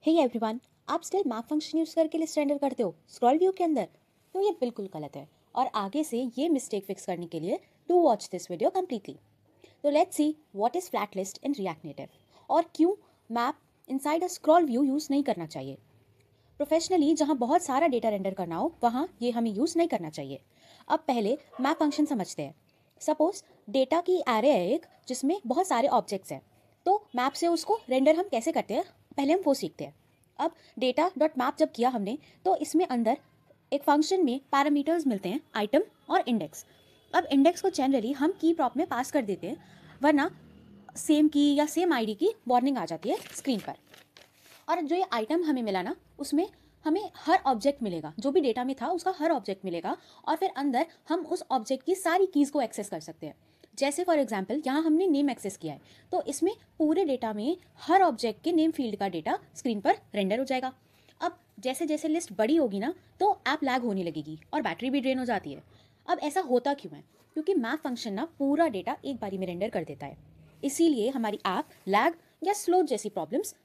Hey everyone, आप still map function use करके list render करते हो स्क्रॉल व्यू के अंदर? तो ये बिल्कुल गलत है और आगे से ये मिस्टेक फिक्स करने के लिए do watch this video completely. तो let's see what is flat list in React Native और क्यों map inside a scroll view use नहीं करना चाहिए। प्रोफेशनली जहाँ बहुत सारा डेटा रेंडर करना हो वहाँ ये हमें यूज नहीं करना चाहिए। अब पहले मैप फंक्शन समझते हैं। सपोज डेटा की एरे है एक जिसमें बहुत सारे ऑब्जेक्ट्स हैं, तो मैप से उसको रेंडर हम कैसे करते हैं पहले हम वो सीखते हैं। अब डेटा डॉट मैप जब किया हमने तो इसमें अंदर एक फंक्शन में पैरामीटर्स मिलते हैं, आइटम और इंडेक्स। अब इंडेक्स को जनरली हम की प्रॉप में पास कर देते हैं, वरना सेम की या सेम आईडी की वार्निंग आ जाती है स्क्रीन पर। और जो ये आइटम हमें मिला ना उसमें हमें हर ऑब्जेक्ट मिलेगा, जो भी डेटा में था उसका हर ऑब्जेक्ट मिलेगा और फिर अंदर हम उस ऑब्जेक्ट की सारी कीज़ को एक्सेस कर सकते हैं। जैसे फॉर एग्जांपल यहाँ हमने नेम एक्सेस किया है तो इसमें पूरे डेटा में हर ऑब्जेक्ट के नेम फील्ड का डेटा स्क्रीन पर रेंडर हो जाएगा। अब जैसे जैसे लिस्ट बड़ी होगी ना तो ऐप लैग होने लगेगी और बैटरी भी ड्रेन हो जाती है। अब ऐसा होता क्यों है? क्योंकि मैप फंक्शन ना पूरा डेटा एक बारी में रेंडर कर देता है, इसीलिए हमारी ऐप लैग या स्लो जैसी प्रॉब्लम्स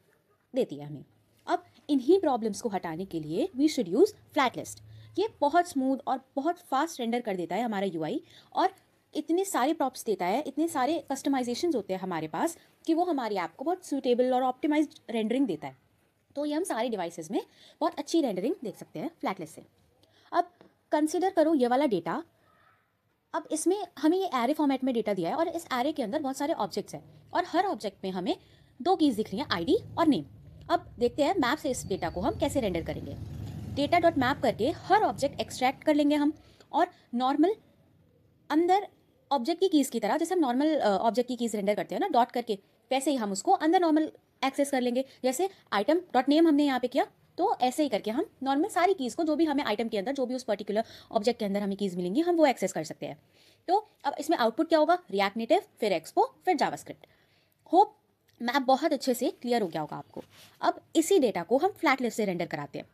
देती है हमें। अब इन्हीं प्रॉब्लम्स को हटाने के लिए we should use flat list. ये बहुत स्मूथ और बहुत फास्ट रेंडर कर देता है हमारा यूआई और इतने सारे प्रॉप्स देता है, इतने सारे कस्टमाइजेशंस होते हैं हमारे पास कि वो हमारी ऐप को बहुत सूटेबल और ऑप्टिमाइज्ड रेंडरिंग देता है। तो ये हम सारे डिवाइसेस में बहुत अच्छी रेंडरिंग देख सकते हैं फ्लैट लिस्ट से। अब कंसिडर करो ये वाला डेटा। अब इसमें हमें ये एरे फॉर्मेट में डेटा दिया है और इस एरे के अंदर बहुत सारे ऑब्जेक्ट्स हैं और हर ऑब्जेक्ट में हमें दो कीज़ दिख रही हैं, आईडी और नेम। अब देखते हैं मैप से इस डेटा को हम कैसे रेंडर करेंगे। डेटा डॉट मैप करके हर ऑब्जेक्ट एक्सट्रैक्ट कर लेंगे हम और नॉर्मल अंदर ऑब्जेक्ट की कीज़ की तरह, जैसे हम नॉर्मल ऑब्जेक्ट की कीज़ रेंडर करते हैं ना डॉट करके, वैसे ही हम उसको अंदर नॉर्मल एक्सेस कर लेंगे। जैसे आइटम डॉट नेम हमने यहाँ पे किया तो ऐसे ही करके हम नॉर्मल सारी कीज़ को, जो भी हमें आइटम के अंदर, जो भी उस पर्टिकुलर ऑब्जेक्ट के अंदर हमें कीज़ मिलेंगी, हम वो एक्सेस कर सकते हैं। तो अब इसमें आउटपुट क्या होगा? रिएक्ट नेटिव, फिर एक्सपो, फिर जावास्क्रिप्ट। होप मैप बहुत अच्छे से क्लियर हो गया होगा आपको। अब इसी डेटा को हम फ्लैट लिस्ट से रेंडर कराते हैं।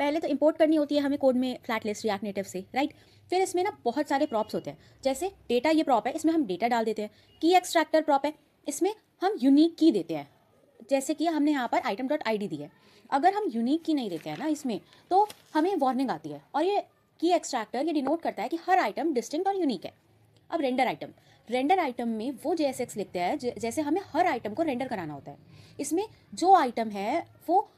पहले तो इंपोर्ट करनी होती है हमें कोड में फ्लैट लिस्ट रिएक्ट नेटिव से, राइट। फिर इसमें ना बहुत सारे प्रॉप्स होते हैं। जैसे डेटा ये प्रॉप है, इसमें हम डेटा डाल देते हैं। की एक्सट्रैक्टर प्रॉप है, इसमें हम यूनिक की देते हैं। जैसे कि हमने यहाँ पर आइटम डॉट आई डी दी है, अगर हम यूनिक की नहीं देते हैं ना इसमें तो हमें वार्निंग आती है। और ये की एक्सट्रैक्टर ये डिनोट करता है कि हर आइटम डिस्टिंक्ट और यूनिक है। अब रेंडर आइटम में वो JSX लिखते हैं जैसे हमें हर आइटम को रेंडर कराना होता है। इसमें जो आइटम है वो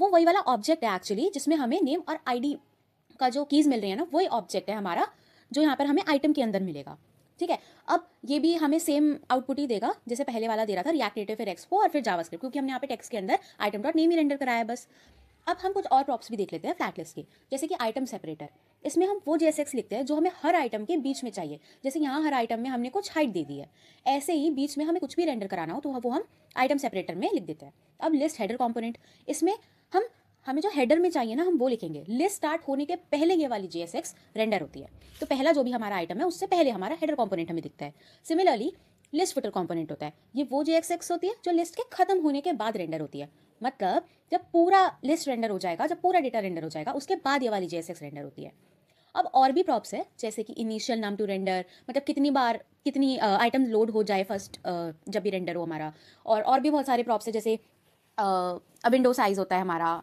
वही वाला ऑब्जेक्ट है एक्चुअली, जिसमें हमें नेम और आईडी का जो कीज़ मिल रही है ना वही ऑब्जेक्ट है हमारा, जो यहाँ पर हमें आइटम के अंदर मिलेगा। ठीक है, अब ये भी हमें सेम आउटपुट ही देगा जैसे पहले वाला दे रहा था, रिएक्ट नेटिव फिर एक्सपो और फिर जावास्क्रिप्ट, क्योंकि हमने यहाँ पे टेक्स्ट के अंदर आइटम डॉट नेम ही रेंडर कराया है बस। अब हम कुछ और प्रॉप्स भी देख लेते हैं फ्लैट लिस्ट के, जैसे कि आइटम सेपरेटर। इसमें हम वो JSX लिखते हैं जो हमें हर आइटम के बीच में चाहिए। जैसे यहाँ हर आइटम में हमने कुछ हाइट दे दी है, ऐसे ही बीच में हमें कुछ भी रेंडर कराना हो तो वो हम आइटम सेपरेटर में लिख देते हैं। अब लिस्ट हेडर कॉम्पोनेंट, इसमें हमें जो हेडर में चाहिए ना हम वो लिखेंगे। लिस्ट स्टार्ट होने के पहले ये वाली JSX रेंडर होती है, तो पहला जो भी हमारा आइटम है उससे पहले हमारा हेडर कॉम्पोनेंट हमें दिखता है। सिमिलरली लिस्ट फुटर कॉम्पोनेंट होता है, ये वो JSX होती है जो लिस्ट के खत्म होने के बाद रेंडर होती है। मतलब जब पूरा लिस्ट रेंडर हो जाएगा, जब पूरा डेटा रेंडर हो जाएगा उसके बाद ये वाली JSX रेंडर होती है। अब और भी प्रॉप्स है जैसे कि इनिशियल नाम टू रेंडर, मतलब कितनी बार कितनी आइटम लोड हो जाए फर्स्ट जब भी रेंडर हो हमारा। और भी बहुत सारे प्रॉप्स है, जैसे विंडो साइज होता है हमारा।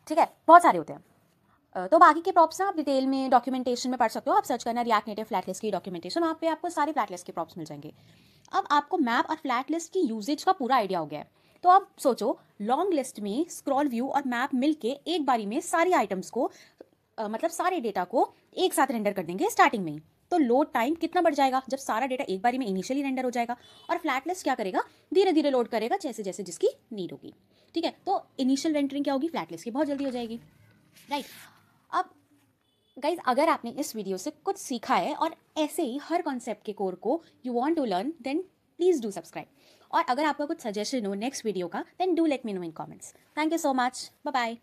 ठीक है, बहुत सारे होते हैं। तो बाकी के प्रॉप्स ना आप डिटेल में डॉक्यूमेंटेशन में पढ़ सकते हो। आप सर्च करना रिएक्ट नेटिव फ्लैट लिस्ट की डॉक्यूमेंटेशन, वहाँ पे आपको सारे फ्लैट लिस्ट के प्रॉप्स मिल जाएंगे। अब आपको मैप और फ्लैट लिस्ट की यूजेज का पूरा आइडिया हो गया है, तो आप सोचो लॉन्ग लिस्ट में स्क्रॉल व्यू और मैप मिलके एक बारी में सारी आइटम्स को मतलब सारे डेटा को एक साथ रेंडर कर देंगे स्टार्टिंग में ही, तो लोड टाइम कितना बढ़ जाएगा जब सारा डेटा एक बारी में इनिशियली रेंडर हो जाएगा। और फ्लैट लिस्ट क्या करेगा? धीरे धीरे लोड करेगा जैसे जैसे जिसकी नीड होगी। ठीक है, तो इनिशियल रेंडरिंग क्या होगी? फ्लैट लिस्ट की बहुत जल्दी हो जाएगी, राइट। अब गाइज अगर आपने इस वीडियो से कुछ सीखा है और ऐसे ही हर कॉन्सेप्ट के कोर को you want to learn, then please do subscribe. और अगर आपका कुछ सजेशन हो नेक्स्ट वीडियो का, then do let me know in comments. Thank you so much, bye bye.